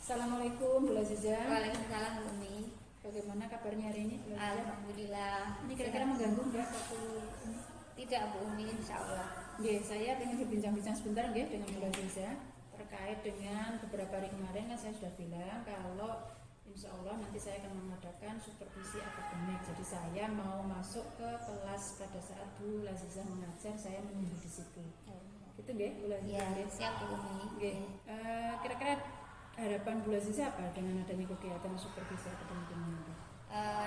Assalamualaikum Bu Laziza. Waalaikumsalam Bu Umi. Bagaimana kabarnya hari ini Bu Laziza? Alhamdulillah. Ini kira-kira mengganggu nggak waktu ini? Tidak Bu Umi, insya Allah. Nggih, saya ingin berbincang-bincang sebentar nggih dengan Bu Laziza terkait dengan beberapa hari kemarin kan saya sudah bilang kalau insya Allah nanti saya akan mengadakan supervisi akademik. Jadi saya mau masuk ke kelas pada saat Bu Laziza mengajar, saya menunggu di situ. Gitu nggih Bu Laziza? Ya, Nggih? siap Bu Umi. Nggih. Kira-kira harapan Bu Laziza apa dengan adanya kegiatan supervisi akademik ini?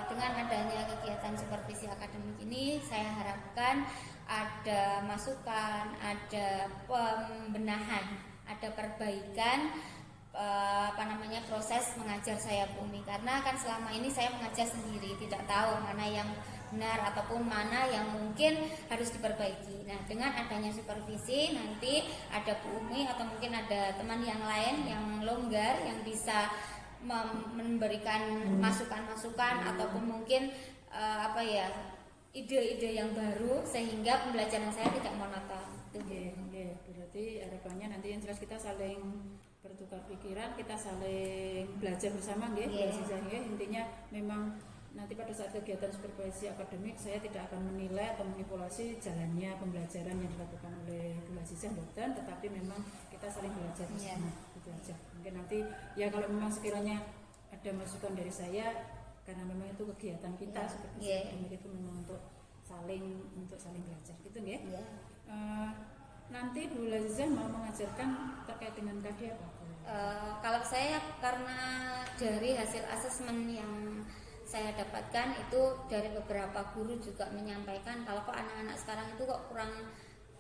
Dengan adanya kegiatan supervisi akademik ini, saya harapkan ada masukan, ada pembenahan, ada perbaikan proses mengajar saya Bu Umi. Karena kan selama ini saya mengajar sendiri, tidak tahu mana yang benar ataupun mana yang mungkin harus diperbaiki. Nah, dengan adanya supervisi nanti ada Bu Umi atau mungkin ada teman yang lain yang longgar yang bisa memberikan masukan-masukan ataupun mungkin ide-ide yang baru sehingga pembelajaran saya tidak monoton. Berarti harapannya nanti yang jelas kita saling bertukar pikiran, kita saling belajar bersama nggih. Intinya memang nanti pada saat kegiatan supervisi akademik saya tidak akan menilai atau manipulasi jalannya pembelajaran yang dilakukan oleh Bu Laziza Dokter, tetapi memang kita saling belajar bersama. Gitu aja. Mungkin nanti ya kalau memang sekiranya ada masukan dari saya, karena memang itu kegiatan kita supervisi akademik itu memang untuk saling belajar gitu nggih. Nanti Bu Laziza mau mengajarkan terkait dengan KD apa? Kalau saya karena dari hasil asesmen yang saya dapatkan itu dari beberapa guru juga menyampaikan kalau kok anak-anak sekarang itu kok kurang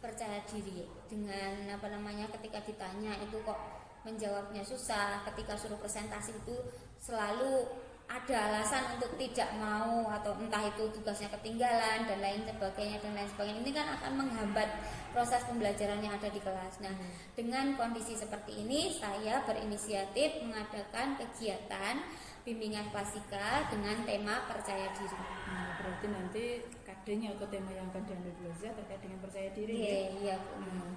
percaya diri dengan ketika ditanya itu kok menjawabnya susah, ketika suruh presentasi itu selalu ada alasan untuk tidak mau atau entah itu tugasnya ketinggalan dan lain sebagainya. Ini kan akan menghambat proses pembelajaran yang ada di kelas. Nah, dengan kondisi seperti ini saya berinisiatif mengadakan kegiatan bimbingan klasika dengan tema percaya diri. Nah, berarti nanti KD-nya atau tema yang akan diambil Bu Laziza terkait dengan percaya diri. Iya.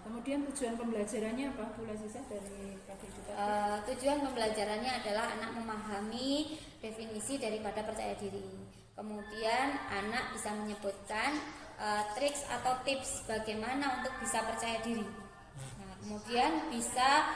Kemudian tujuan pembelajarannya apa Bu Laziza dari KD itu? Tujuan pembelajarannya adalah anak memahami definisi daripada percaya diri. Kemudian anak bisa menyebutkan triks atau tips bagaimana untuk bisa percaya diri. Nah, kemudian bisa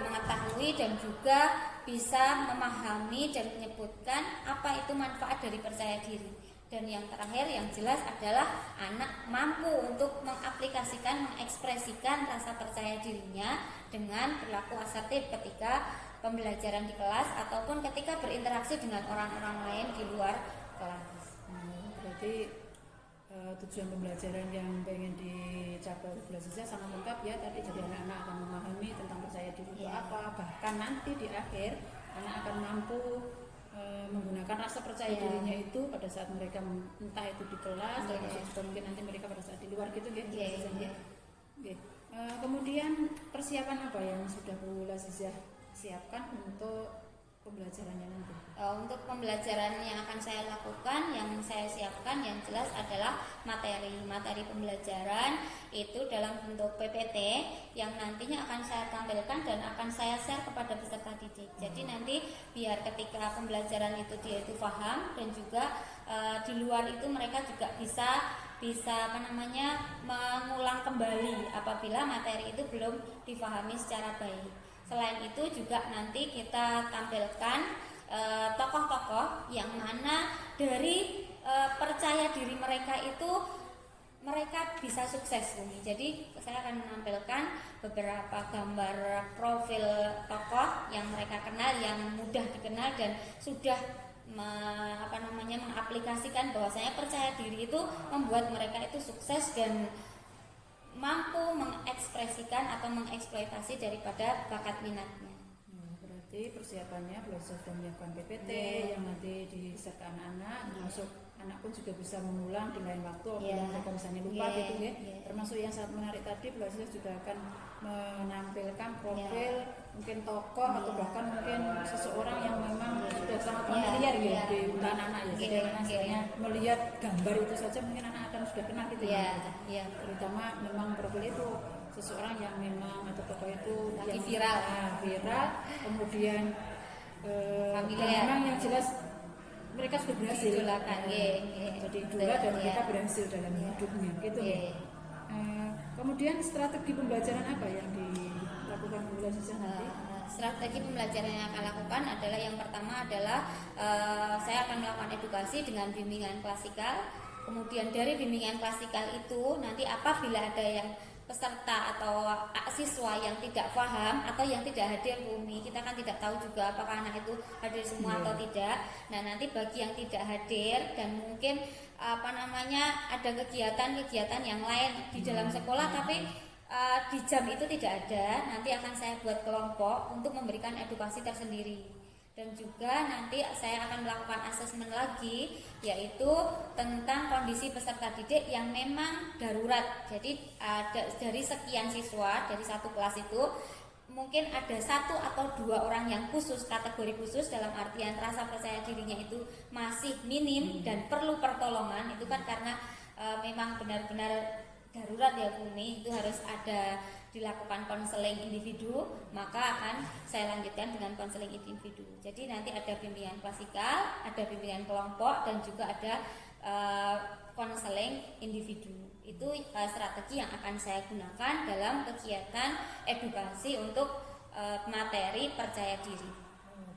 mengetahui dan juga bisa memahami dan menyebutkan apa itu manfaat dari percaya diri. Dan yang terakhir yang jelas adalah anak mampu untuk mengaplikasikan, mengekspresikan rasa percaya dirinya dengan berlaku asertif ketika pembelajaran di kelas ataupun ketika berinteraksi dengan orang-orang lain di luar kelas. Berarti tujuan pembelajaran yang pengen dicapai Bu Laziza sangat lengkap ya. Tadi jadi anak-anak akan memahami tentang percaya diri itu apa, bahkan nanti di akhir anak akan mampu menggunakan rasa percaya dirinya itu pada saat mereka entah itu di kelas atau mungkin nanti mereka pada saat di luar gitu ya. Kemudian persiapan apa yang sudah Bu Laziza siapkan untuk pembelajarannya nanti? Untuk pembelajaran yang akan saya lakukan, yang saya siapkan yang jelas adalah materi pembelajaran itu dalam bentuk PPT yang nantinya akan saya tampilkan dan akan saya share kepada peserta didik. Jadi nanti biar ketika pembelajaran itu dia itu paham dan juga di luar itu mereka juga bisa mengulang kembali apabila materi itu belum difahami secara baik. Selain itu juga nanti kita tampilkan tokoh-tokoh yang mana dari percaya diri mereka itu mereka bisa sukses nih. Jadi saya akan menampilkan beberapa gambar profil tokoh yang mereka kenal, yang mudah dikenal dan sudah mengaplikasikan bahwasanya percaya diri itu membuat mereka itu sukses dan mampu mengekspresikan atau mengeksploitasi daripada bakat minatnya. Berarti persiapannya belajar dan menyiapkan PPT yang nanti di-share ke anak-anak, termasuk anak pun juga bisa mengulang di lain waktu apabila mereka misalnya lupa gitu ya. Termasuk yang sangat menarik tadi, belajar juga akan menampilkan profil mungkin tokoh atau bahkan mungkin seseorang yang memang sudah sangat familiar di anak-anak ya. Jadi misalnya melihat gambar itu saja mungkin anak akan sudah kenal gitu ya. Terutama memang profil itu seseorang yang memang atau tokoh itu lagi yang viral, viral, kemudian familiar, memang yang jelas mereka sudah berhasil, idolakan, jadi idola dan mereka berhasil dalam hidupnya, gitu ya. Kemudian strategi pembelajaran apa yang dilakukan Bu Laziza nanti? Strategi pembelajaran yang akan lakukan adalah yang pertama adalah saya akan melakukan edukasi dengan bimbingan klasikal. Kemudian dari bimbingan klasikal itu nanti apabila ada yang peserta atau siswa yang tidak paham atau yang tidak hadir Umi, kita kan tidak tahu juga apakah anak itu hadir semua atau tidak. Nah nanti bagi yang tidak hadir dan mungkin ada kegiatan-kegiatan yang lain di dalam sekolah tapi di jam itu tidak ada, nanti akan saya buat kelompok untuk memberikan edukasi tersendiri. Dan juga nanti saya akan melakukan asesmen lagi, yaitu tentang kondisi peserta didik yang memang darurat. Jadi dari sekian siswa dari satu kelas itu mungkin ada 1 atau 2 orang yang khusus, kategori khusus dalam artian rasa percaya dirinya itu masih minim dan perlu pertolongan. Itu kan karena memang benar-benar darurat ya Bumi, itu harus ada dilakukan konseling individu, maka akan saya lanjutkan dengan konseling individu. Jadi nanti ada bimbingan klasikal, ada bimbingan kelompok, dan juga ada konseling individu. Itu strategi yang akan saya gunakan dalam kegiatan edukasi untuk materi percaya diri.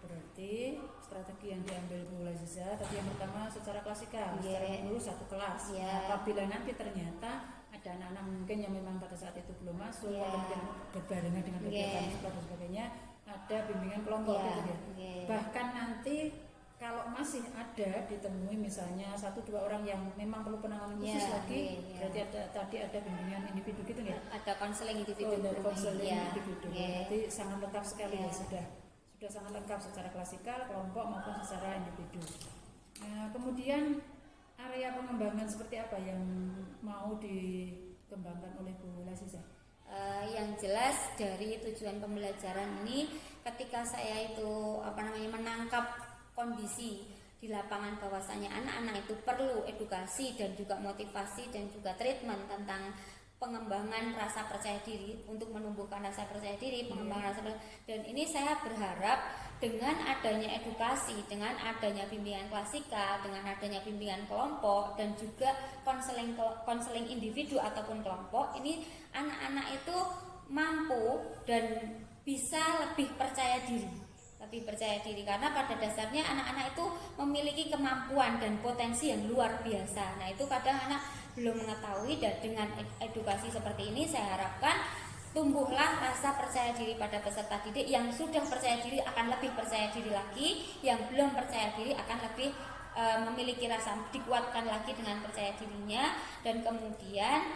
Berarti strategi yang diambil Bu Laziza tadi yang pertama secara klasikal, secara dulu satu kelas. Apabila nanti ternyata ada anak-anak mungkin yang memang pada saat itu belum masuk atau mungkin berbarengan dengan kegiatan sekolah dan sebagainya, ada bimbingan kelompok gitu ya. Bahkan nanti kalau masih ada ditemui misalnya 1-2 orang yang memang perlu penanganan khusus lagi, berarti ada bimbingan individu gitu ya. Ada konseling individu. Konseling individu. Berarti sangat lengkap sekali ya, sudah sangat lengkap secara klasikal, kelompok maupun secara individu. Kemudian area pengembangan seperti apa yang mau dikembangkan oleh Bu Laziza? Yang jelas dari tujuan pembelajaran ini, ketika saya itu menangkap kondisi di lapangan bahwasanya anak-anak itu perlu edukasi dan juga motivasi dan juga treatment tentang pengembangan rasa percaya diri, untuk menumbuhkan rasa percaya diri, pengembangan rasa percaya diri. Dan ini saya berharap dengan adanya edukasi, dengan adanya bimbingan klasikal, dengan adanya bimbingan kelompok dan juga konseling individu ataupun kelompok, ini anak-anak itu mampu dan bisa lebih percaya diri, karena pada dasarnya anak-anak itu memiliki kemampuan dan potensi yang luar biasa. Nah itu kadang anak belum mengetahui, dan dengan edukasi seperti ini saya harapkan tumbuhlah rasa percaya diri pada peserta didik. Yang sudah percaya diri akan lebih percaya diri lagi, yang belum percaya diri akan lebih memiliki rasa, dikuatkan lagi dengan percaya dirinya. Dan kemudian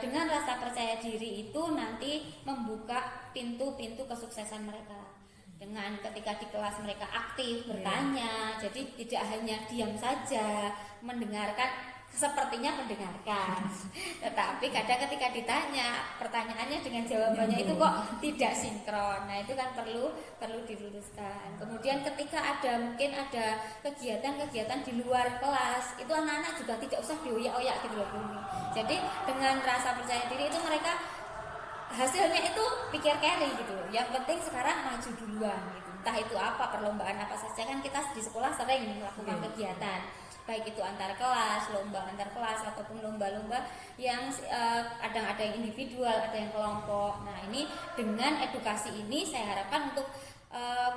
dengan rasa percaya diri itu nanti membuka pintu-pintu kesuksesan mereka. Dengan ketika di kelas mereka aktif bertanya, jadi tidak hanya diam saja mendengarkan, sepertinya mendengarkan, tetapi kadang ketika ditanya pertanyaannya dengan jawabannya itu kok tidak sinkron. Nah itu kan perlu diluruskan. Kemudian ketika mungkin ada kegiatan-kegiatan di luar kelas, itu anak-anak juga tidak usah dioyak-oyak gitu loh Bumi. Jadi dengan rasa percaya diri itu mereka hasilnya itu pikir carry gitu. Yang penting sekarang maju duluan gitu. Entah itu apa, perlombaan apa saja, kan kita di sekolah sering melakukan kegiatan, baik itu antar kelas, lomba antar kelas ataupun lomba-lomba yang kadang ada yang individual, ada yang kelompok. Nah ini dengan edukasi ini saya harapkan untuk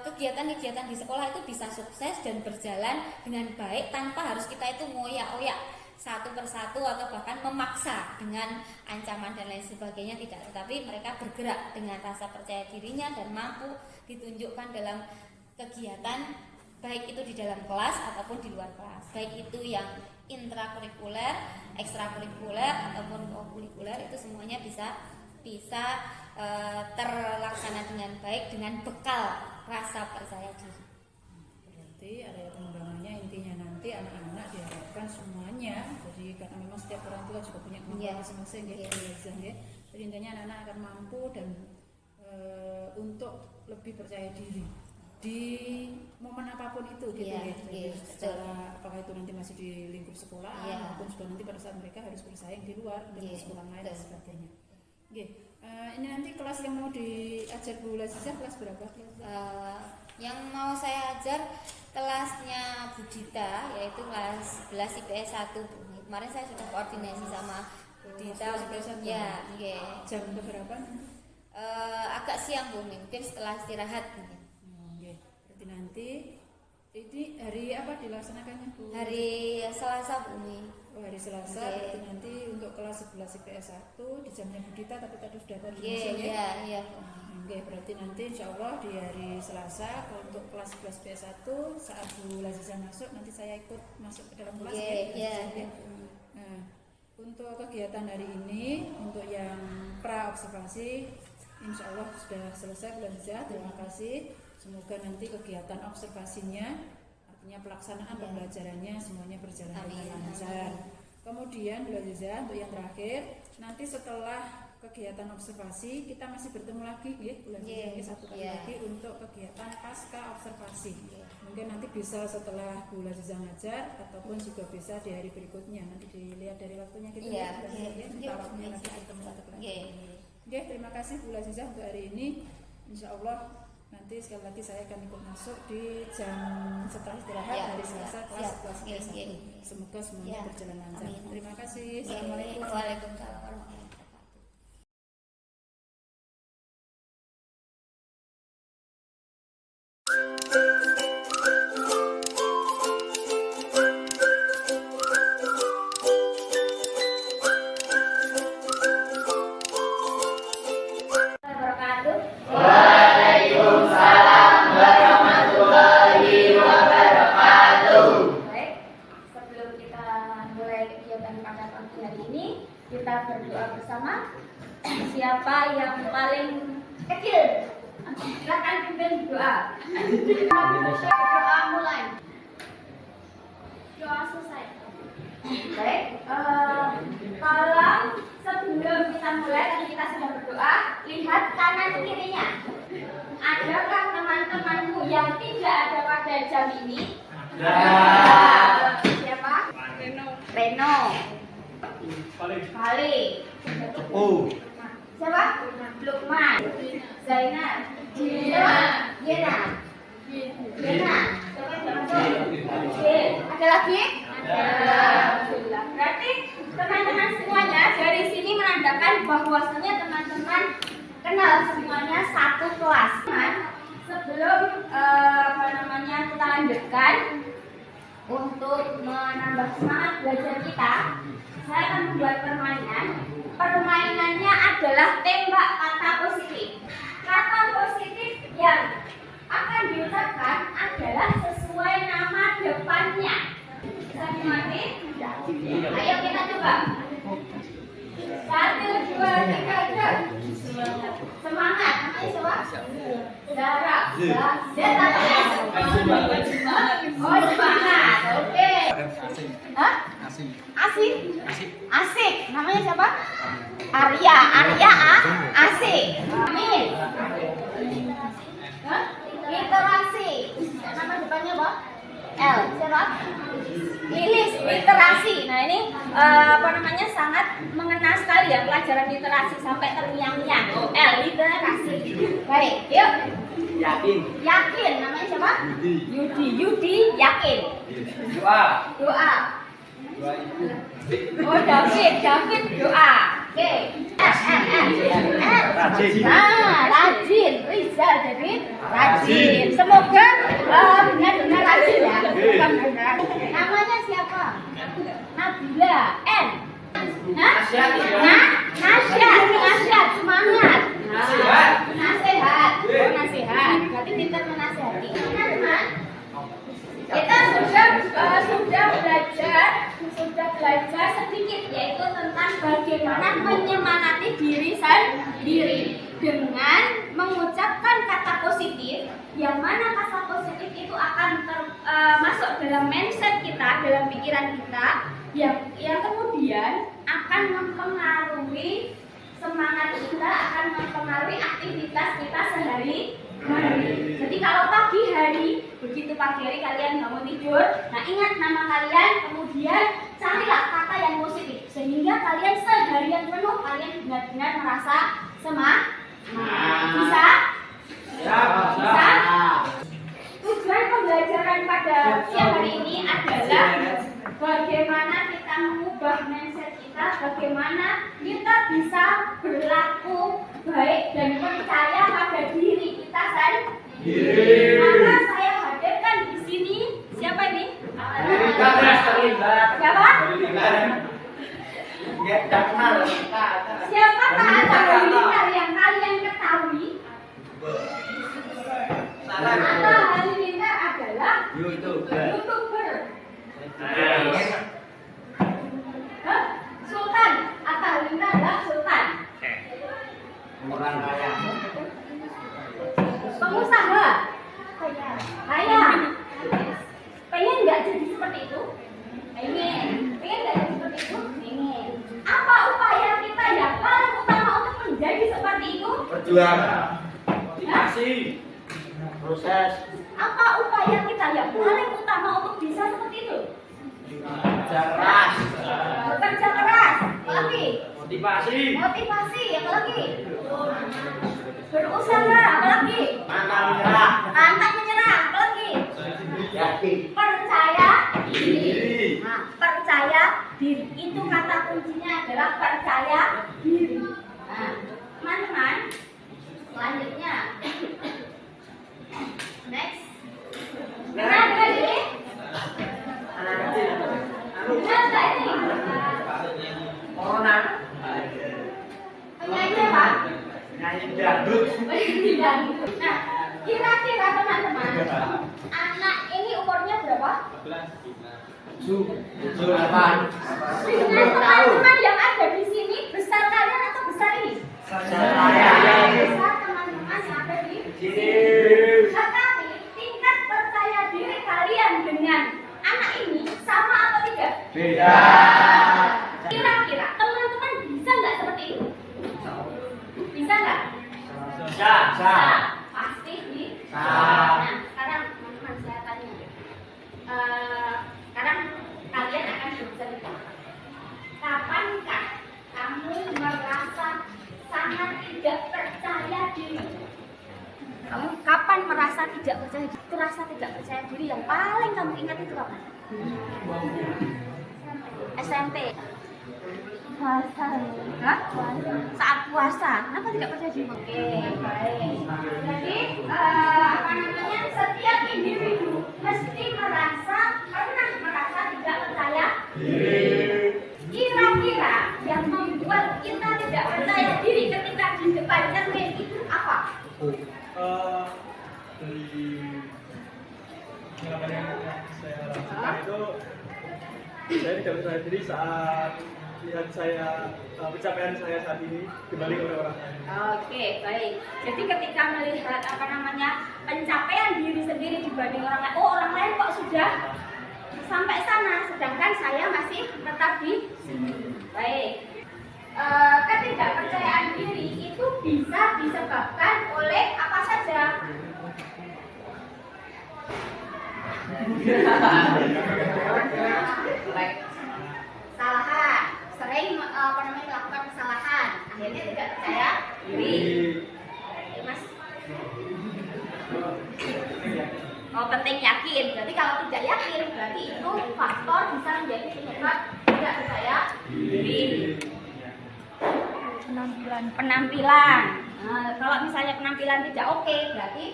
kegiatan-kegiatan di sekolah itu bisa sukses dan berjalan dengan baik tanpa harus kita itu ngoyak-oyak satu persatu atau bahkan memaksa dengan ancaman dan lain sebagainya, tidak, tetapi mereka bergerak dengan rasa percaya dirinya dan mampu ditunjukkan dalam kegiatan, baik itu di dalam kelas ataupun di luar kelas, baik itu yang intrakurikuler, ekstrakurikuler ataupun kokurikuler, itu semuanya bisa terlaksana dengan baik dengan bekal rasa percaya diri. Berarti area pengembangannya intinya nanti anak-anak diharapkan semuanya, jadi karena memang setiap orang tua juga punya kemampuan masing-masing ya. Jadi intinya anak-anak akan mampu dan untuk lebih percaya diri di momen apapun itu gitu ya. Secara apakah itu nanti masih di lingkup sekolah maupun juga nanti pada saat mereka harus bersaing di luar dengan sekolah lain dan sebagainya. Ini nanti kelas yang mau diajar Bu Lazizah kelas berapa? Yang mau saya ajar kelasnya Bu Dita, yaitu kelas 11 IPS 1. Kemarin saya sudah koordinasi sama Bu Dita. Ya, yeah. Jam berapa? Agak siang Bu, mungkin setelah istirahat. Okay. Berarti nanti ini hari apa dilaksanakannya Bu? Hari Selasa Bu. Oh, hari Selasa. Okay. Berarti nanti untuk kelas 11 IPS 1 di jamnya Bu Dita, tapi tadi sudah koordinasi Iya. Oke, berarti nanti insya Allah di hari Selasa untuk kelas 11 IPS 1 saat Bu Lazizah masuk, nanti saya ikut masuk ke dalam kelas. Nah, untuk kegiatan hari ini, untuk yang pra observasi, insya Allah sudah selesai Bu Lazizah. Terima kasih. Semoga nanti kegiatan observasinya, artinya pelaksanaan pembelajarannya semuanya berjalan dengan lancar. Kemudian Bu Lazizah, untuk yang terakhir, nanti setelah kegiatan observasi kita masih bertemu lagi ya Bu Lazizah, satu kali lagi untuk kegiatan pasca observasi. Mungkin nanti bisa setelah Bu Lazizah ngajar ataupun juga bisa di hari berikutnya, nanti dilihat dari waktunya kita waktunya nanti bertemu lagi. Oke, terima kasih Bu Lazizah untuk hari ini. Insya Allah nanti sekali lagi saya akan ikut masuk di jam setelah istirahat hari Selasa kelas 11 1. Semoga semuanya berjalan lancar. Terima kasih. Assalamualaikum. Waalaikumsalam warahmatullahi wabarakatuh. Kita berdoa bersama. Siapa yang paling kecil? Silakan pimpin doa. Doa mulai. Doa selesai. Baik. Kalau sebelum kita mulai, tadi kita sudah berdoa. Lihat kanan kirinya. Adakah teman-temanmu yang tidak ada pada jam ini? Siapa? Reno. Kali. Siapa? Lukman. Zainal. Yena. Ada lagi? Ada. Berarti teman-teman semuanya dari sini menandakan bahwasanya teman-teman kenal semuanya satu kelas. Sebelum kita lanjutkan untuk menambah semangat belajar kita, saya akan membuat permainan. Permainannya adalah tembak kata positif. Kata positif yang akan diucapkan adalah sesuai nama depannya. Bisa dimati? Ayo kita coba. 1, 2, 3, semangat. Nanti coba. Zara. Oh, semangat. Oke. Asik. Namanya siapa? Arya. Asik. Amin. Literasi. Nama depannya apa? L. Siapa? Lilis. Literasi. Nah ini sangat mengena sekali ya pelajaran literasi sampai terngiang-ngiang. L. Literasi. Baik. Yuk. Yakin. Namanya siapa? Yudi. Yakin. Doa. Oh, David doa. Oke. Rajin. Rizal jadi rajin. Semoga benar-benar rajin ya. Namanya siapa? Nabila. N. Nasihat. Semangat. Nasihat. Berarti kita menasihati. Kita sudah belajar sedikit, yaitu tentang bagaimana menyemangati diri sendiri dengan mengucapkan kata positif, yang mana kata positif itu akan masuk dalam mindset kita, dalam pikiran kita, yang kemudian akan mempengaruhi semangat kita, akan mempengaruhi aktivitas kita sehari-hari. Jadi kalau pagi hari, begitu pagi hari kalian bangun tidur, nah ingat nama kalian, kemudian carilah kata yang positif, sehingga kalian seharian penuh kalian benar-benar merasa Bisa? Bisa? Tujuan pembelajaran pada siang hari ini adalah bagaimana kita mengubah mindset kita, bagaimana kita bisa berlaku baik dan percaya pada diri kita sendiri. Maka saya hadirkan di sini siapa ini? Siapa? Siapakah Atta Halilintar yang kalian ketahui? Atta Halilintar adalah YouTuber. Sultan. Atta Halilintar adalah Sultan. Orang kaya. Pengusaha. Kaya. Pengen nggak jadi seperti itu? Pengen. Pengen nggak jadi seperti itu? Pengen. Apa upaya kita yang paling utama untuk menjadi seperti itu? Berjuang. Motivasi. Proses. Apa upaya kita yang paling utama untuk bisa seperti itu? Kerja keras. Bekerja keras. Apa lagi? Motivasi. Motivasi. Apa lagi? Berusaha. Apa lagi? Pantang menyerah. Pantang menyerah. Apa lagi? Yakin. Percaya Diri. Nah, percaya diri itu kata kuncinya adalah percaya diri. Nah, teman-teman, selanjutnya, next. Dengar ini? Anak kecil. Dengar nggak ini? Corona. Penyanyi apa? Nyanyi dangdut. Nah, kira-kira teman-teman, anak ini umurnya berapa? 7, 8. Dengan teman-teman yang ada di sini, besar kalian atau besar ini? Saya. Besar teman-teman yang ada di Sini. Tetapi tingkat percaya diri kalian dengan anak ini sama atau tidak? Beda. Kira-kira teman-teman bisa nggak seperti itu? Bisa nggak? Bisa. Pasti bisa. Bisa. Nah, sekarang teman-teman saya tanya. Sekarang kalian akan bercerita. Kapankah kamu merasa sangat tidak percaya diri? Kamu kapan merasa tidak percaya diri? Rasa tidak percaya diri yang paling kamu ingat itu kapan? SMP. Puasa. Hah? Saat puasa. Kenapa tidak percaya diri? Oke, baik. Jadi apa namanya? Setiap individu mesti pernah merasa tidak percaya diri. Kira-kira yang membuat kita tidak percaya diri ketika di depan cermin itu apa? Dari pengalaman yang saya rasakan itu, saya tidak percaya diri saat lihat pencapaian saya saat ini dibanding oleh orang lain. Oke, baik. Jadi ketika melihat pencapaian diri sendiri dibanding orang lain, oh orang lain kok sudah sampai sana, sedangkan saya masih tetap di sini. Baik. Ketidakpercayaan diri itu bisa disebabkan oleh apa saja? Kesalahan, sering melakukan kesalahan, akhirnya tidak percaya diri. Mas, oh penting yakin. Berarti kalau tidak yakin, berarti itu faktor bisa menjadi penyebab tidak percaya diri. Penampilan. Nah, kalau misalnya penampilan tidak oke, berarti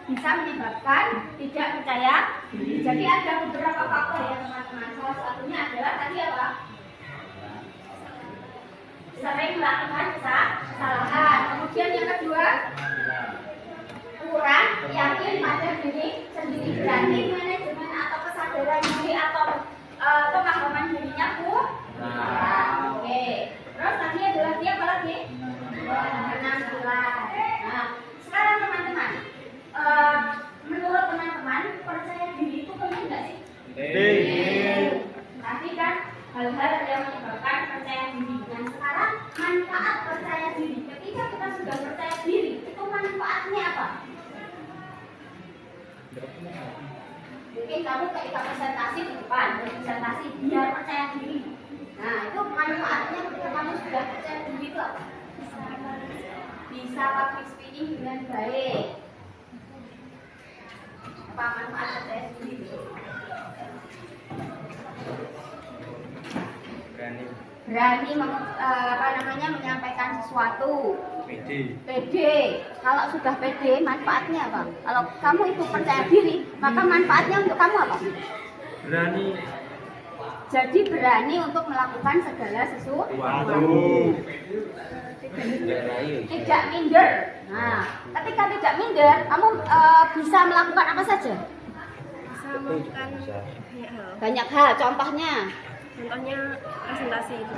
bisa menyebabkan tidak percaya diri. Jadi ada beberapa faktor ya teman-teman. Salah satunya adalah tadi apa? Sering melakukan kesalahan. Kemudian yang kedua, kurang yakin pada diri sendiri. Berarti manajemen atau kesadaran diri atau pemahaman dirinya kurang. Oke. Terus tadi adalah dia apa lagi? Penampilan. Nah, sekarang teman-teman, menurut teman-teman percaya diri itu penting nggak sih? Tapi kan hal-hal yang menyebabkan percaya diri. Dan sekarang manfaat percaya diri. Ketika kita sudah percaya diri, itu manfaatnya apa? Mungkin kamu ketika presentasi di depan, presentasi biar percaya diri. Nah, itu manfaatnya ketika kamu sudah percaya diri itu apa? bisa public speaking dengan baik. Apa manfaat percaya diri? Berani menyampaikan sesuatu. Pede. Kalau sudah pede, manfaatnya apa? Kalau kamu itu percaya diri, maka manfaatnya untuk kamu apa? Berani. Jadi berani untuk melakukan segala sesuatu. Tidak minder. Nah, ketika tidak minder, kamu bisa melakukan apa saja? Bisa melakukan Banyak hal. Contohnya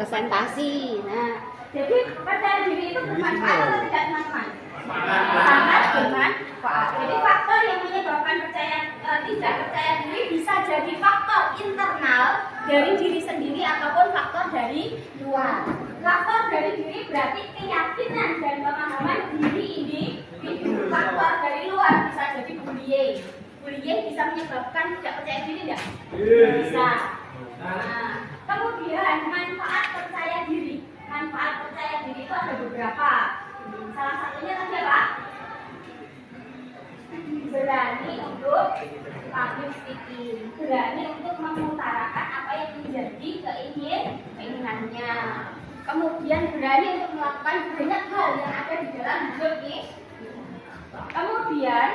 presentasi. Nah, jadi percaya diri itu bermanfaat atau tidak bermanfaat? Sangat bermanfaat. Jadi faktor yang menyebabkan tidak percaya diri bisa jadi faktor internal dari diri sendiri ataupun faktor dari luar. Faktor dari diri berarti keyakinan dan pemahaman diri individu. Faktor dari luar bisa jadi bullying. Bullying bisa menyebabkan tidak percaya diri tidak? Bisa. Nah, kemudian manfaat percaya diri. Manfaat percaya diri itu ada beberapa. Salah satunya tadi apa? Berani untuk public speaking, berani untuk mengutarakan apa yang menjadi keinginannya. Kemudian berani untuk melakukan banyak hal yang ada di dalam hidup ini. Kemudian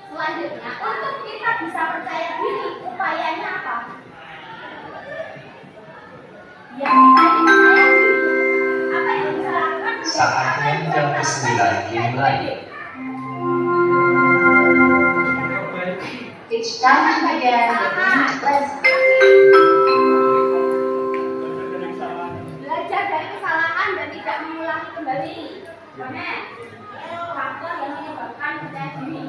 selanjutnya, untuk kita bisa percaya diri, upayanya apa? Yang kita percaya diri, apa yang bisa lakukan? Saatnya jam ke-9 dimulai. It's time to begin the next lesson. Belajar dari kesalahan dan tidak mengulangi kembali. Benar. Faktor yang menyebabkan percaya diri.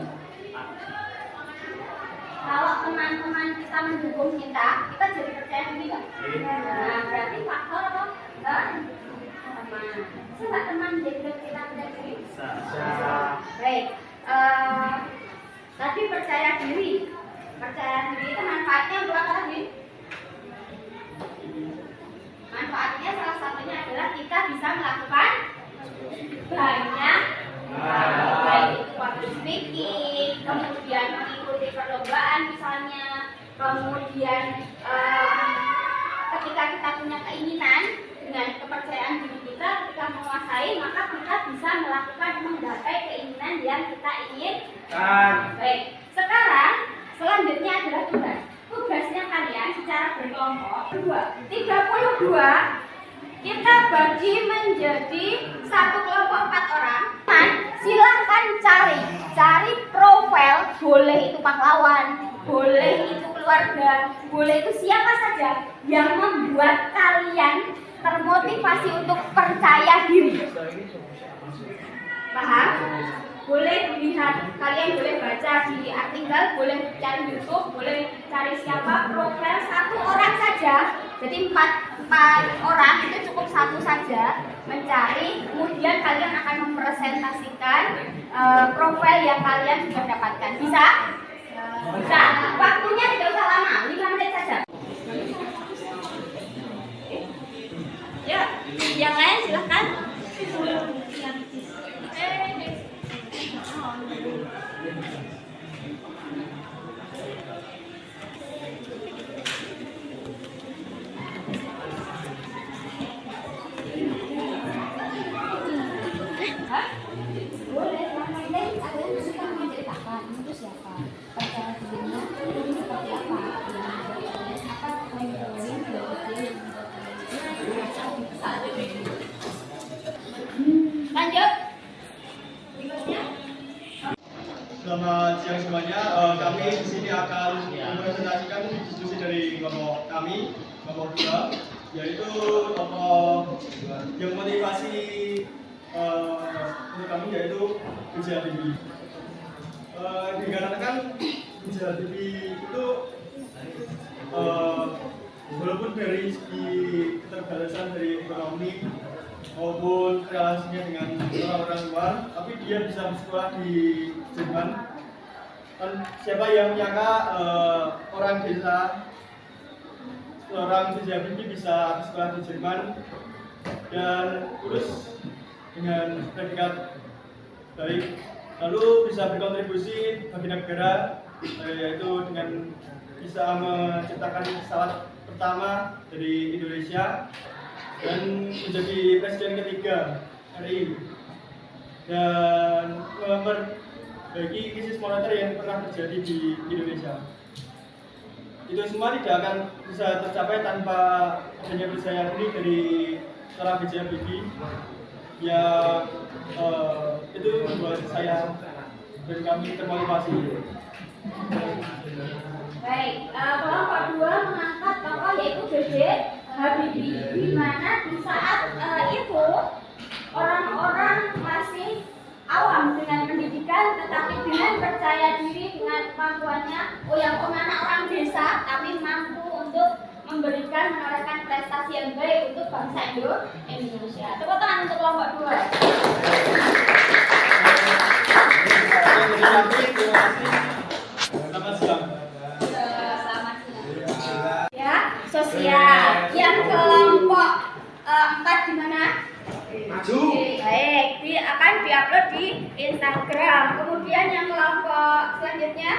Kalau teman-teman kita mendukung kita jadi percaya diri nggak? Nah, berarti faktor apa? Teman. Bisa nggak teman jadi kita percaya diri? Baik. Tadi percaya diri. Percaya diri itu manfaatnya untuk apa tadi? Manfaatnya salah satunya adalah kita bisa melakukan banyak baik itu public speaking, kemudian mengikuti perlombaan misalnya, kemudian ketika kita punya keinginan dengan kepercayaan diri kita, ketika menguasai maka kita bisa melakukan menggapai keinginan yang kita inginkan. Baik, sekarang selanjutnya adalah tugas. Tugasnya kalian secara berkelompok 32 kita bagi menjadi satu kelompok 4 orang. Silahkan cari profil, boleh itu pahlawan, boleh itu keluarga, boleh itu siapa saja yang membuat kalian termotivasi untuk percaya diri. Paham? Boleh dilihat, kalian boleh baca di artikel, boleh cari YouTube, boleh cari siapa profil satu orang saja. Jadi 4 orang itu cukup satu saja mencari, kemudian kalian akan mempresentasikan profil yang kalian sudah dapatkan. Bisa? Bisa. Waktunya tidak usah lama, 5 menit saja. Ya, yang lain silahkan. Lanjut. Selamat siang semuanya. Kami di sini akan mempresentasikan diskusi dari kelompok kami, kelompok 2, yaitu tokoh yang motivasi untuk kami yaitu Rizal Bibi. Dikarenakan Rizal Bibi itu walaupun dari segi keterbatasan dari ekonomi maupun relasinya dengan orang-orang luar, tapi dia bisa bersekolah di Jerman. Dan siapa yang menyangka orang disabilitas bisa bersekolah di Jerman dan terus dengan predikat baik, lalu bisa berkontribusi bagi negara, yaitu dengan bisa menciptakan pesawat pertama dari Indonesia dan menjadi presiden ketiga RI dan memperbaiki krisis moneter yang pernah terjadi di Indonesia. Itu semua tidak akan bisa tercapai tanpa adanya percaya diri dari seorang B.J. Habibie yang itu membuat saya dan kami termotivasi. Baik, kelompok 2 mengangkat tokoh yaitu B.J. Habibie, di mana di saat itu orang-orang masih awam dengan pendidikan, tetapi dengan percaya diri dengan kemampuannya, yang anak orang desa, tapi mampu untuk memberikan menorehkan prestasi yang baik untuk bangsa Indonesia. Tepuk tangan untuk kelompok 2. Selamat siang. Selamat siang. Ya, sosial. Yang kelompok 4 di mana? Maju. Baik, akan diupload di Instagram. Kemudian yang kelompok selanjutnya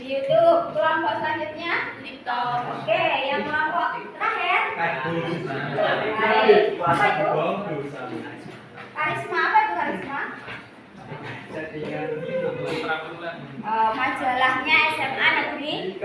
di YouTube. Kelompok selanjutnya TikTok. Oke, yang kelompok terakhir. Baik, apa itu? Karisma, apa itu karisma? Majalahnya SMA Negeri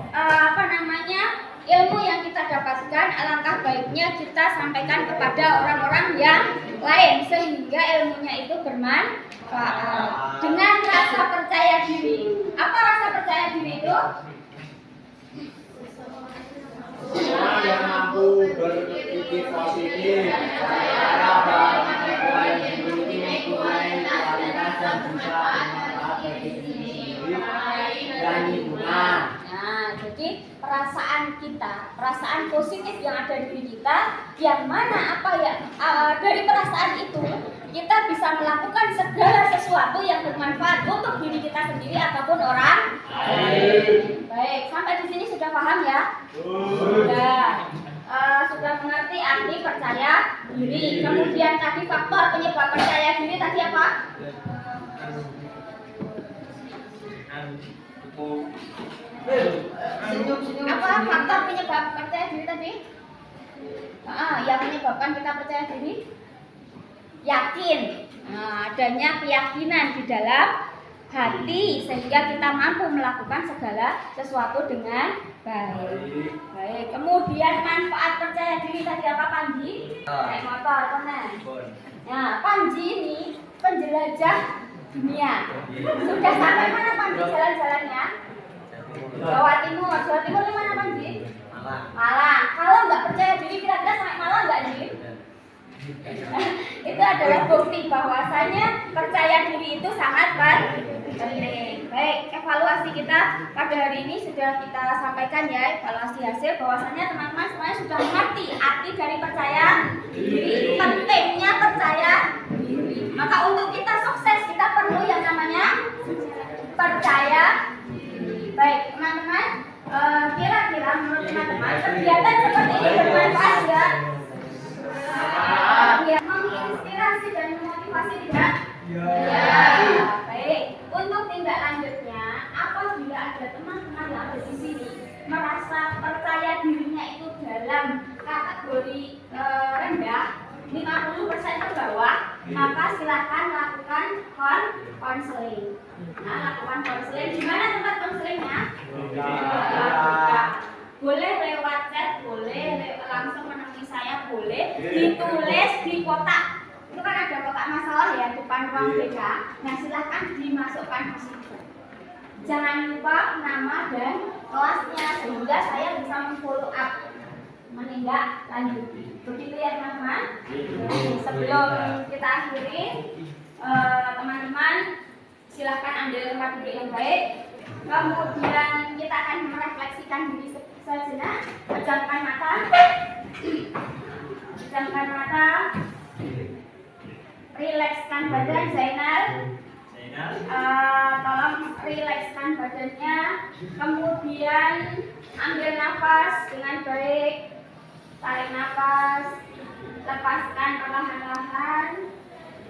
apa namanya, ilmu yang kita dapatkan alangkah baiknya kita sampaikan kepada orang-orang yang lain sehingga ilmunya itu bermanfaat dengan rasa percaya diri. Apa rasa percaya diri itu? Yang mampu berpikir positif, cara yang memiliki kualitas dan bisa bermanfaat bagi diri sendiri dan lingkungan. Nah, jadi perasaan kita, perasaan positif yang ada di diri kita, yang mana apa ya dari perasaan itu kita bisa melakukan segala sesuatu yang bermanfaat untuk diri kita sendiri ataupun orang lain. Baik, sampai di sini sudah paham ya? Sudah. Sudah mengerti arti percaya diri. Kemudian tadi faktor penyebab percaya diri tadi apa? Apa faktor penyebab percaya diri tadi? Yang menyebabkan kita percaya diri? Yakin. Adanya keyakinan di dalam hati sehingga kita mampu melakukan segala sesuatu dengan baik. Baik. Kemudian manfaat percaya diri tadi apa, Panji? Naik motor, teman. Nah, Panji ini penjelajah dunia. Sudah sampai mana Panji jalan-jalannya? Jawa Timur. Jawa Timur di mana Panji? Malang. Kalau nggak percaya diri kira-kira sampai Malang nggak Ji? Itu adalah bukti bahwasanya percaya diri itu sangat penting. Baik, evaluasi kita pada hari ini sudah kita sampaikan ya, evaluasi hasil bahwasanya teman-teman semuanya sudah mengerti arti dari percaya diri, pentingnya percaya diri. Maka untuk kita sukses kita perlu yang namanya percaya diri. Baik, teman-teman, kira-kira menurut teman-teman kegiatan seperti ini bermanfaat ya? Ya, menginspirasi dan memotivasi tidak? Ya. Baik. Untuk tindak lanjutnya, apabila ada teman-teman yang ada di sini merasa percaya dirinya itu dalam kategori rendah 50% ke bawah, maka silakan lakukan konseling. Nah, lakukan konseling. Di mana tempat konselingnya? Boleh lewat chat, boleh langsung menemui saya, boleh ditulis di kotak. Itu kan ada kotak masalah ya depan ruang BK. Nah, silahkan dimasukkan di situ. Jangan lupa nama dan kelasnya sehingga saya bisa memfollow up, menindaklanjuti. Begitu ya teman-teman. Sebelum kita akhiri, teman-teman silahkan ambil tempat duduk yang baik. Kemudian kita akan merefleksikan diri sejenak. Pejamkan mata. Pejamkan mata. Rilekskan badan Zainal. Tolong rilekskan badannya. Kemudian ambil nafas dengan baik. Tarik nafas. lepaskan perlahan-lahan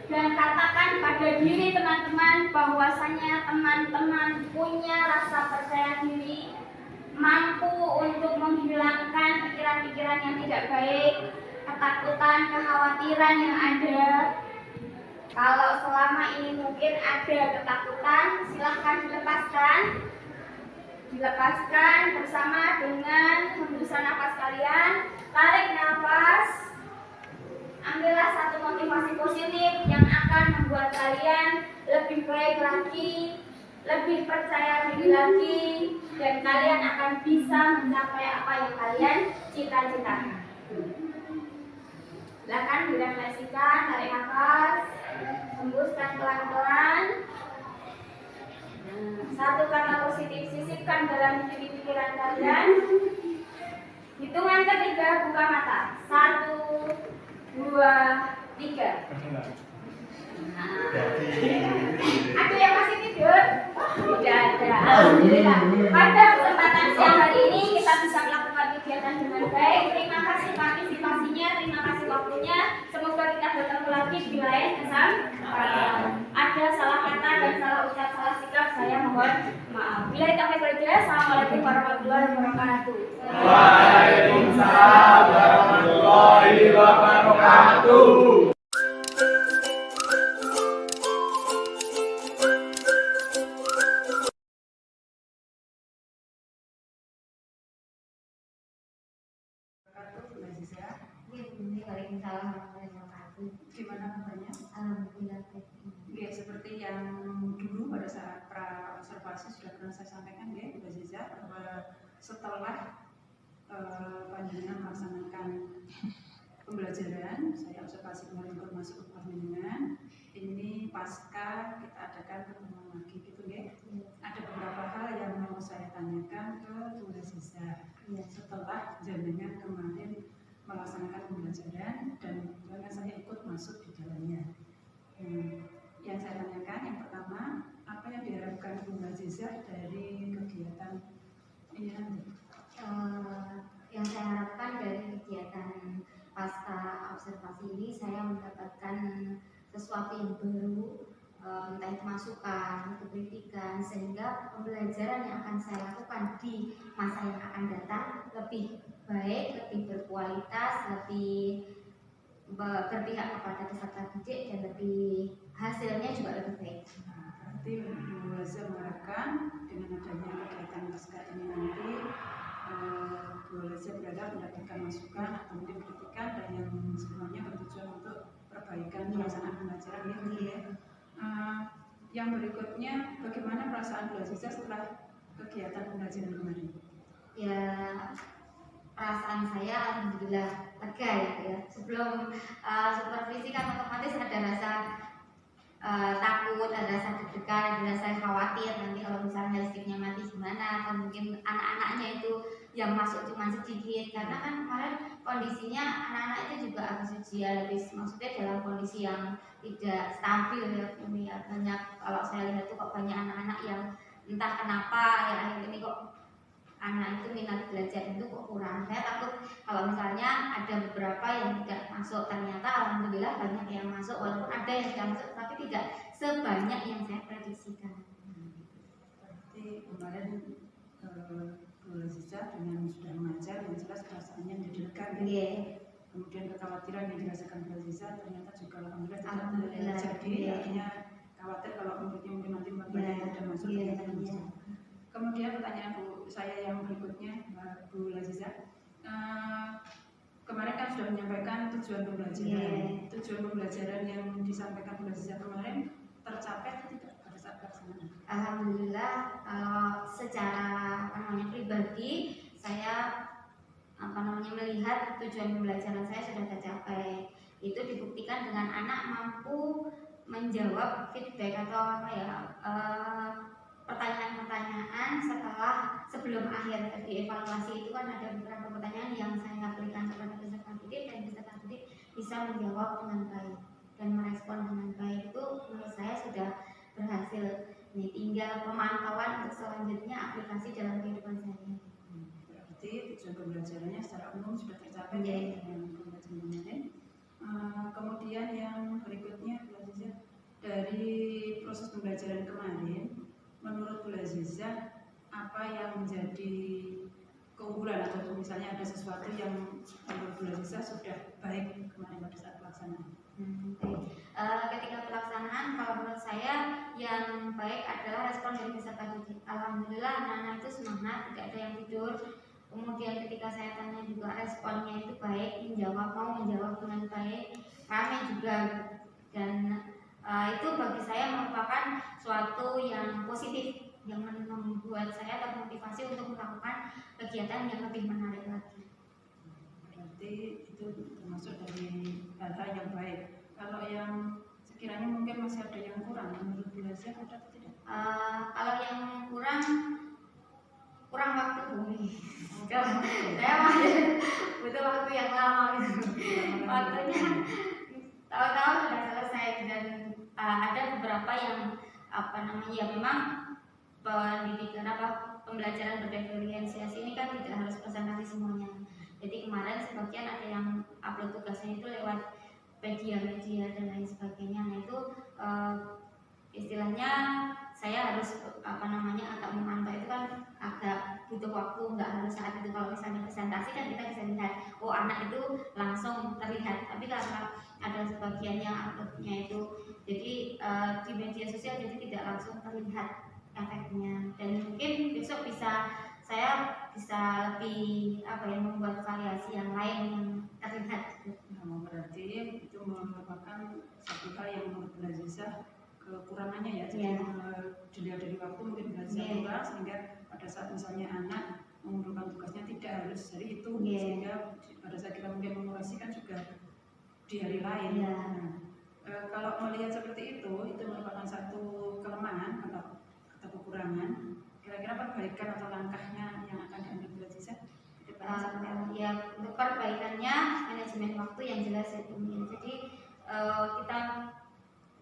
dan katakan pada diri teman-teman bahwasanya teman-teman punya rasa percaya diri, mampu untuk menghilangkan pikiran-pikiran yang tidak baik, ketakutan, kekhawatiran yang ada. Kalau selama ini mungkin ada ketakutan, silahkan dilepaskan bersama dengan hembusan nafas kalian. Tarik nafas, ambillah satu motivasi positif yang akan membuat kalian lebih baik lagi, lebih percaya diri lagi, dan kalian akan bisa mencapai apa yang kalian cita-citakan. Silakan direfleksikan, tarik nafas, hembuskan pelan-pelan. Satu kata positif sisipkan dalam diri pikiran kalian. Hitungan ketiga, buka mata. 1, 2, 3. Ada yang masih tidur? Tidak ada. Alhamdulillah. Pada kesempatan siang hari ini kita bisa melakukan kegiatan dengan baik. Terima kasih partisipasinya, terima kasih waktunya. Semoga kita bertemu lagi di lain kesempatan. Ada salah kata dan salah ucap, salah sikap, saya mohon maaf. Bila kita bekerja, assalamualaikum warahmatullahi wabarakatuh. Waalaikumsalam warahmatullahi wabarakatuh. Gimana kabarnya? Alhamdulillah. Ya, seperti yang dulu pada saat pra observasi sudah pernah saya sampaikan ya, Mbak Ziza, bahwa setelah panjenengan melaksanakan pembelajaran, saya observasi kemarin masuk ke panjenengan, ini pasca kita adakan pertemuan lagi gitu ya. Ada beberapa hal yang mau saya tanyakan ke Mbak Ziza setelah jenengan kemarin melaksanakan pembelajaran dan kemudian saya ikut masuk di dalamnya. Yang saya tanyakan yang pertama, apa yang diharapkan Mbak Ziza dari kegiatan ini nanti? Yang saya harapkan dari kegiatan pasca observasi ini, saya mendapatkan sesuatu yang baru, entah itu masukan, kritikan, sehingga pembelajaran yang akan saya lakukan di masa yang akan datang lebih baik, lebih berkualitas, lebih berpihak kepada peserta didik dan lebih hasilnya juga lebih baik. Berarti Bu Lazia mengharapkan dengan adanya kegiatan pasca ini nanti Bu Lazia berharap mendapatkan masukan atau mungkin kritikan dan yang sebenarnya bertujuan untuk perbaikan pelaksanaan pembelajaran ya. Yang berikutnya, bagaimana perasaan Bu Lazia setelah kegiatan pembelajaran kemarin? Ya, perasaan saya alhamdulillah lega ya. Sebelum supervisi kan otomatis ada rasa takut, ada rasa deg-degan, ada rasa khawatir nanti kalau misalnya listriknya mati gimana, atau mungkin anak-anaknya itu yang masuk cuma sedikit, karena kan kemarin kondisinya anak-anak itu juga habis ujian, maksudnya dalam kondisi yang tidak stabil ya. Ini ya, banyak, kalau saya lihat tuh kok banyak anak-anak yang entah kenapa ya akhir ini kok anak itu minat belajar itu kok kurang. Saya takut kalau misalnya ada beberapa yang tidak masuk, ternyata alhamdulillah banyak yang masuk, walaupun ada yang tidak masuk tapi tidak sebanyak yang saya prediksikan. Berarti kemarin Bu Lazia dengan sudah mengajar yang jelas perasaannya menjadi lega ya. Kemudian kekhawatiran yang dirasakan Bu Lazia ternyata juga alhamdulillah tidak terjadi. Artinya khawatir kalau muridnya mungkin nanti banyak yang tidak masuk. Kemudian pertanyaan saya yang berikutnya, Bu Lazia, kemarin kan sudah menyampaikan tujuan pembelajaran. Tujuan pembelajaran yang disampaikan Bu Lazia kemarin tercapai atau tidak pada saat pelaksanaan? Alhamdulillah, secara pribadi saya melihat tujuan pembelajaran saya sudah tercapai. Itu dibuktikan dengan anak mampu menjawab feedback atau pertanyaan-pertanyaan sebelum akhir dievaluasi. Itu kan ada beberapa pertanyaan yang saya berikan kepada peserta didik dan peserta didik bisa menjawab dengan baik dan merespon dengan baik. Itu menurut saya sudah berhasil. Nih, tinggal pemantauan untuk selanjutnya aplikasi dalam kehidupan sehari-hari. Berarti tujuan pembelajarannya secara umum sudah tercapai dengan pembelajaran kemarin. Kemudian yang berikutnya Bu Aziza, dari proses pembelajaran kemarin, menurut Bu Aziza apa yang menjadi keunggulan atau misalnya ada sesuatu yang menurut Bu Aziza sudah baik kemarin pada saat pelaksanaan? Ketika pelaksanaan, kalau menurut saya yang baik adalah respon dari peserta didik. Alhamdulillah anak-anak itu semangat, tidak ada yang tidur. Kemudian ketika saya tanya juga responnya itu baik, mau menjawab dengan baik, ramai juga, dan itu bagi saya merupakan suatu yang positif yang membuat saya termotivasi untuk melakukan kegiatan yang lebih menarik lagi. Berarti itu termasuk dari hal-hal yang baik. Kalau yang sekiranya mungkin masih ada yang kurang, menurut Bu Aziza ada atau tidak? Kalau yang kurang waktu Bumi. Saya masih butuh waktu yang lama gitu. Waktunya tahu-tahu sudah selesai, dan ada beberapa yang memang pembelajaran berdiferensiasi ini kan tidak harus presentasi semuanya. Jadi kemarin sebagian ada yang upload tugasnya itu lewat media dan lain sebagainya. Nah itu istilahnya saya harus agak memantau, itu kan agak butuh waktu, nggak harus saat itu. Kalau misalnya presentasi kan kita bisa lihat, oh anak itu langsung terlihat, tapi karena ada sebagian yang uploadnya itu jadi di media sosial, jadi tidak langsung terlihat efeknya. Dan mungkin besok saya bisa lebih membuat variasi yang lain yang terlihat. Berarti itu merupakan satu hal yang menurut Bu Aziza kekurangannya ya. Jadi dilihat dari waktu mungkin Bu Aziza kurang, sehingga pada saat misalnya anak mengumpulkan tugasnya tidak harus hari itu, sehingga pada saat kita mungkin memorasikan juga di hari lain. Nah, kalau melihat seperti itu merupakan satu kelemahan atau kekurangan. Kira-kira perbaikan atau langkahnya yang akan diambil Bu Aziza? Untuk perbaikannya manajemen waktu yang jelas ya. Jadi kita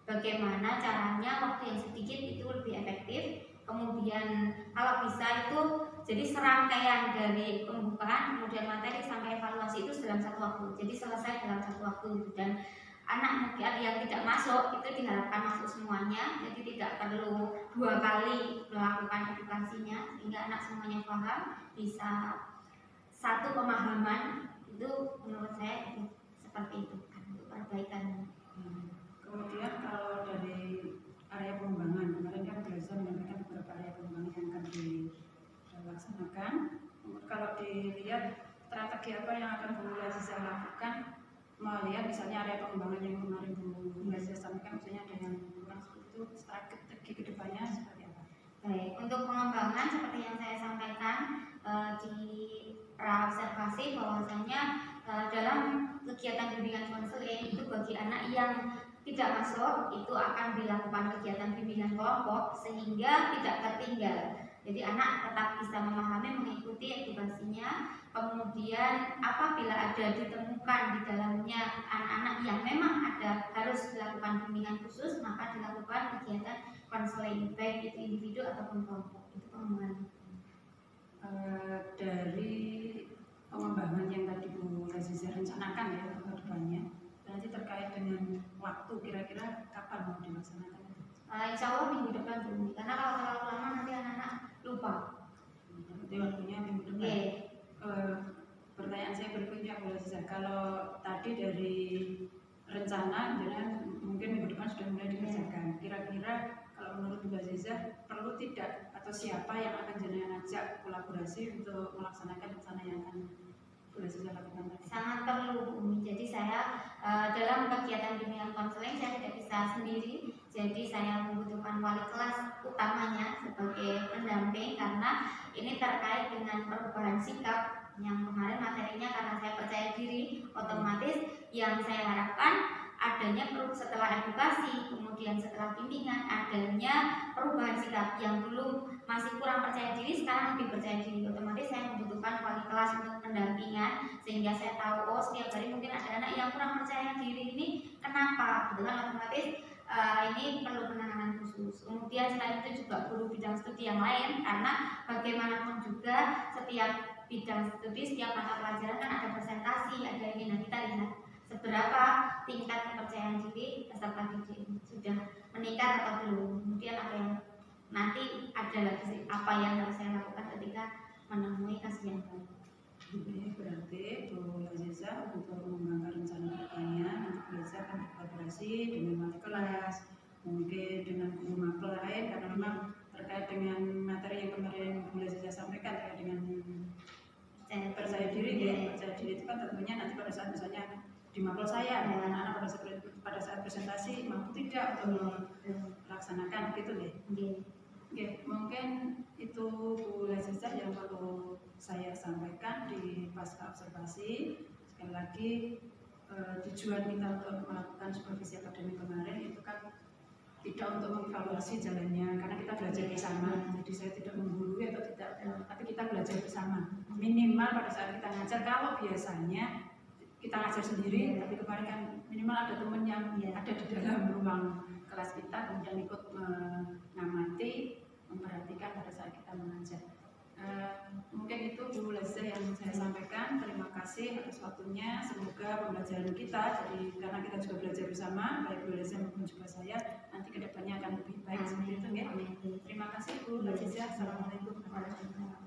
bagaimana caranya waktu yang sedikit itu lebih efektif. Kemudian kalau bisa itu jadi serangkaian dari pembukaan, kemudian materi sampai evaluasi itu dalam satu waktu. Jadi selesai dalam satu waktu, dan anak mungkin yang tidak masuk itu diharapkan masuk semuanya. Jadi tidak perlu 2 kali melakukan edukasinya, sehingga anak semuanya paham, bisa satu pemahaman. Itu menurut saya itu seperti itu kan untuk perbaikannya. Kemudian kalau dari area pengembangan, kemarin kan biasa menyampaikan beberapa area pengembangan yang akan dilaksanakan. Kalau dilihat strategi apa yang akan Bu Aziza lakukan, melihat misalnya area pengembangan yang kemarin Bu Aziza sampaikan, misalnya ada yang kurang seperti itu, strategi kedepannya seperti apa? Baik, untuk pengembangan seperti yang saya sampaikan di observasi bahwasanya dalam kegiatan bimbingan konseling itu bagi anak yang tidak masuk itu akan dilakukan kegiatan bimbingan kelompok sehingga tidak tertinggal. Jadi anak tetap bisa memahami, mengikuti edukasinya. Kemudian apabila ada ditemukan di dalamnya anak-anak yang memang harus dilakukan bimbingan khusus, maka dilakukan kegiatan konseling baik itu individu ataupun kelompok. Itu pengembangan. Dari pengembangan yang tadi Bu Aziza rencanakan ya ke depannya, nanti terkait dengan waktu kira-kira kapan mau dilaksanakan? Insya Allah minggu depan dulu, karena kalau terlalu lama nanti anak-anak lupa. Berarti waktunya minggu depan. Pertanyaan saya berikutnya Bu Aziza, kalau tadi dari rencana dengan mungkin minggu depan sudah mulai dikerjakan, kira-kira kalau menurut Bu Aziza perlu tidak atau siapa yang akan jenengan ajak kolaborasi untuk melaksanakan rencana yang akan Bu Aziza lakukan tadi? Sangat perlu, Umi. Jadi saya dalam kegiatan bimbingan konseling saya tidak bisa sendiri. Jadi saya membutuhkan wali kelas utamanya sebagai pendamping, karena ini terkait dengan perubahan sikap yang kemarin materinya. Karena saya percaya diri, otomatis yang saya harapkan adanya setelah edukasi, kemudian setelah bimbingan, adanya perubahan sikap. Yang dulu masih kurang percaya diri, sekarang lebih percaya diri. Otomatis saya membutuhkan wali kelas untuk pendampingan, sehingga saya tahu setiap hari mungkin ada anak yang kurang percaya diri, ini kenapa, gitu kan. Otomatis ini perlu penanganan khusus. Kemudian selain itu juga guru bidang studi yang lain, karena bagaimanapun juga setiap bidang studi, setiap mata pelajaran kan ada presentasi, ada ini. Nah kita lihat seberapa tingkat kepercayaan diri peserta didik sudah meningkat atau belum. Kemudian apa yang nanti ada lagi apa yang harus saya lakukan ketika menemui kasus yang baru. Ini berarti Bu Aziza untuk mengembangkan rencana kedepannya nanti Bu Aziza akan berkolaborasi dengan wali kelas, mungkin dengan guru mapel lain karena memang terkait dengan materi yang kemarin Bu Aziza sampaikan terkait dengan percaya diri ya. Percaya diri itu kan tentunya nanti pada saat misalnya di mapel saya anak-anak pada saat presentasi mampu tidak untuk melaksanakan gitu deh. Oke, mungkin itu Bu Aziza yang perlu saya sampaikan di pasca observasi. Sekali lagi tujuan kita untuk melakukan supervisi akademik kemarin itu kan tidak untuk mengevaluasi jalannya karena kita belajar bersama. Jadi saya tidak menggurui atau tidak, tapi kita belajar bersama. Minimal pada saat kita ngajar, kalau biasanya kita ngajar sendiri, tapi kemarin kan minimal ada teman yang ada di dalam ruang kelas kita kemudian ikut mengamati, memperhatikan pada saat kita mengajar. Mungkin itu Bu Aziza yang saya sampaikan. Terima kasih atas waktunya. Semoga pembelajaran kita, jadi karena kita juga belajar bersama, baik Bu Aziza maupun juga saya, nanti kedepannya akan lebih baik seperti itu ya. Terima kasih Bu Aziza. Assalamualaikum warahmatullahi wabarakatuh.